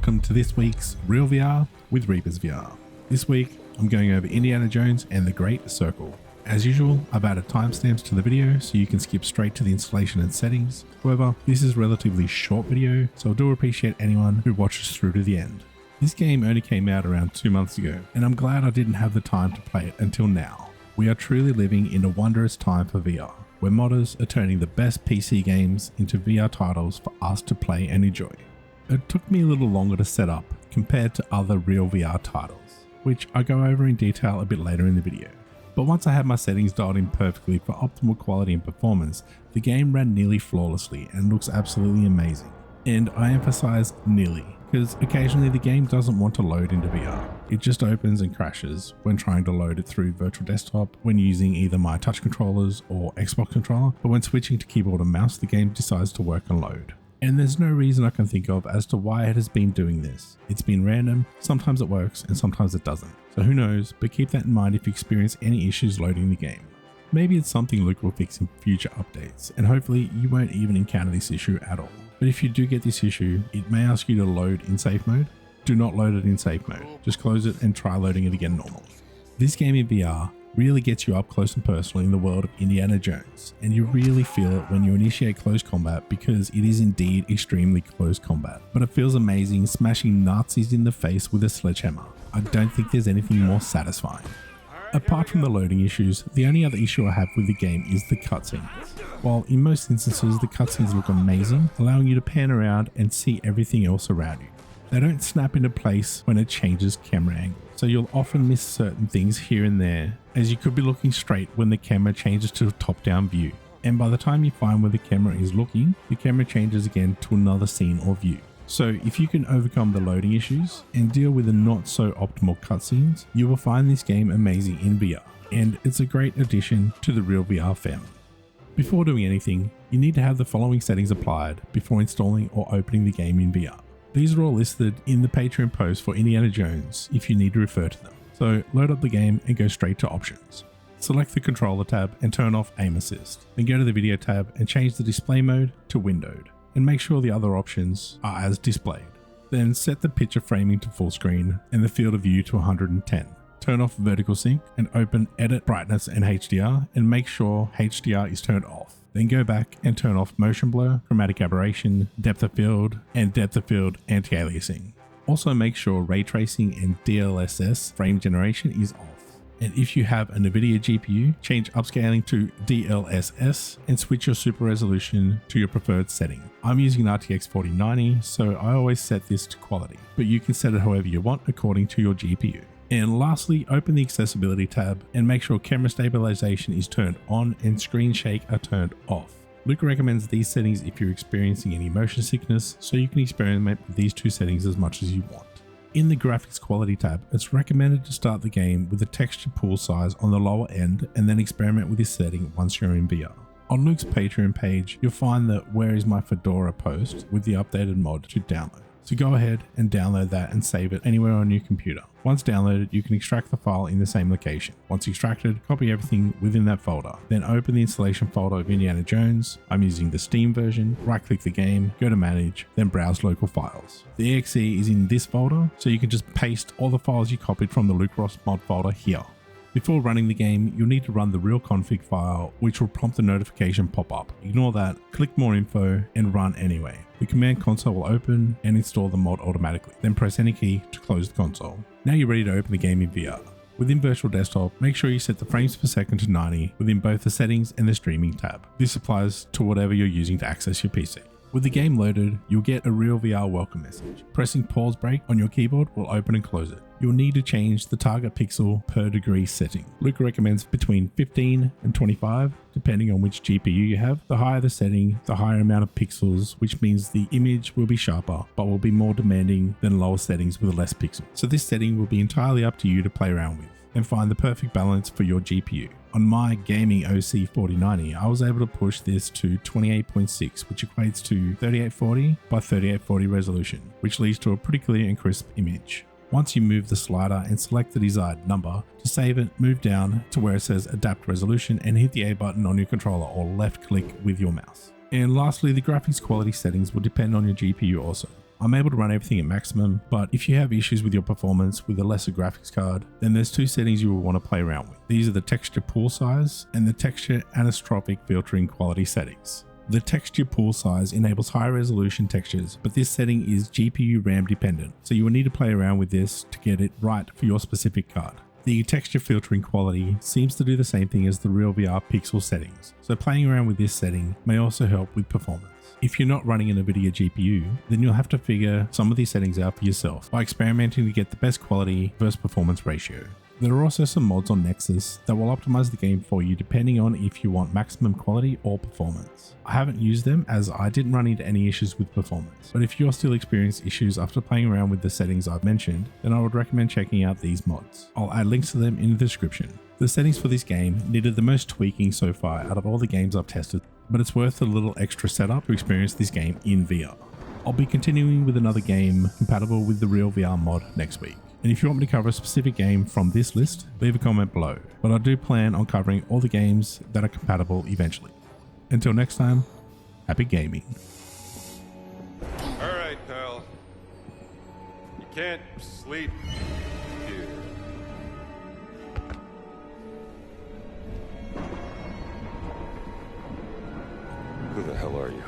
welcome to this week's Real VR with Reapers VR. This week, I'm going over Indiana Jones and the Great Circle. As usual, I've added timestamps to the video so you can skip straight to the installation and settings. However, this is a relatively short video, so I do appreciate anyone who watches through to the end. This game only came out around 2 months ago, and I'm glad I didn't have the time to play it until now. We are truly living in a wondrous time for VR, where modders are turning the best PC games into VR titles for us to play and enjoy. It took me a little longer to set up compared to other real VR titles, which I go over in detail a bit later in the video. But once I had my settings dialed in perfectly for optimal quality and performance, the game ran nearly flawlessly and looks absolutely amazing. And I emphasize nearly, because occasionally the game doesn't want to load into VR. It just opens and crashes when trying to load it through virtual desktop when using either my touch controllers or Xbox controller, but when switching to keyboard and mouse the game decides to work and load. And there's no reason I can think of as to why it has been doing this. It's been random, sometimes it works and sometimes it doesn't. So who knows, but keep that in mind if you experience any issues loading the game. Maybe it's something Luke will fix in future updates, and hopefully you won't even encounter this issue at all. But if you do get this issue, it may ask you to load in safe mode. Do not load it in safe mode, just close it and try loading it again normally. This game in VR really gets you up close and personal in the world of Indiana Jones, and you really feel it when you initiate close combat because it is indeed extremely close combat. But it feels amazing smashing Nazis in the face with a sledgehammer. I don't think there's anything more satisfying. Apart from the loading issues, the only other issue I have with the game is the cutscenes. While in most instances the cutscenes look amazing, allowing you to pan around and see everything else around you. They don't snap into place when it changes camera angle, so you'll often miss certain things here and there, as you could be looking straight when the camera changes to a top-down view. And by the time you find where the camera is looking, the camera changes again to another scene or view. So if you can overcome the loading issues and deal with the not so optimal cutscenes, you will find this game amazing in VR, and it's a great addition to the real VR family. Before doing anything, you need to have the following settings applied before installing or opening the game in VR. These are all listed in the Patreon post for Indiana Jones if you need to refer to them. So load up the game and go straight to options. Select the controller tab and turn off aim assist. Then go to the video tab and change the display mode to windowed, and make sure the other options are as displayed. Then set the picture framing to full screen and the field of view to 110. Turn off vertical sync and open edit brightness and HDR, and make sure HDR is turned off. Then go back and turn off motion blur, chromatic aberration, depth of field, and depth of field anti-aliasing. Also make sure ray tracing and DLSS frame generation is off. And if you have a NVIDIA GPU, change upscaling to DLSS and switch your super resolution to your preferred setting. I'm using an RTX 4090, so I always set this to quality, but you can set it however you want according to your GPU. And lastly, open the accessibility tab and make sure camera stabilization is turned on and screen shake are turned off. Luke recommends these settings if you're experiencing any motion sickness, so you can experiment with these two settings as much as you want. In the graphics quality tab, it's recommended to start the game with the texture pool size on the lower end and then experiment with this setting once you're in VR. On Luke's Patreon page, you'll find the Where is my Fedora post with the updated mod to download. So go ahead and download that and save it anywhere on your computer. Once downloaded, you can extract the file in the same location. Once extracted, copy everything within that folder. Then open the installation folder of Indiana Jones. I'm using the Steam version. Right-click the game, go to Manage, then browse local files. The exe is in this folder, so you can just paste all the files you copied from the Luke Ross mod folder here. Before running the game, you'll need to run the real config file, which will prompt a notification pop up. Ignore that, click more info, and run anyway. The command console will open and install the mod automatically. Then press any key to close the console. Now you're ready to open the game in VR. Within Virtual Desktop, make sure you set the frames per second to 90 within both the settings and the streaming tab. This applies to whatever you're using to access your PC. With the game loaded, you'll get a real VR welcome message. Pressing pause break on your keyboard will open and close it. You'll need to change the target pixel per degree setting. Luke recommends between 15 and 25, depending on which GPU you have. The higher the setting, the higher amount of pixels, which means the image will be sharper, but will be more demanding than lower settings with less pixels. So this setting will be entirely up to you to play around with and find the perfect balance for your GPU. On my gaming OC 4090, I was able to push this to 28.6, which equates to 3840 by 3840 resolution, which leads to a pretty clear and crisp image. Once you move the slider and select the desired number, to save it, move down to where it says Adapt Resolution and hit the A button on your controller or left click with your mouse. And lastly, the graphics quality settings will depend on your GPU also. I'm able to run everything at maximum, but if you have issues with your performance with a lesser graphics card, then there's two settings you will want to play around with. These are the texture pool size and the texture anisotropic filtering quality settings. The texture pool size enables high resolution textures, but this setting is GPU RAM dependent, so you will need to play around with this to get it right for your specific card. The texture filtering quality seems to do the same thing as the RealVR pixel settings, so playing around with this setting may also help with performance. If you're not running an NVIDIA GPU, then you'll have to figure some of these settings out for yourself by experimenting to get the best quality versus performance ratio. There are also some mods on Nexus that will optimize the game for you depending on if you want maximum quality or performance. I haven't used them as I didn't run into any issues with performance, but if you're still experiencing issues after playing around with the settings I've mentioned, then I would recommend checking out these mods. I'll add links to them in the description. The settings for this game needed the most tweaking so far out of all the games I've tested, but it's worth a little extra setup to experience this game in VR. I'll be continuing with another game compatible with the RealVR mod next week. And if you want me to cover a specific game from this list, leave a comment below. But I do plan on covering all the games that are compatible eventually. Until next time, happy gaming. All right, pal. You can't sleep here. Who the hell are you?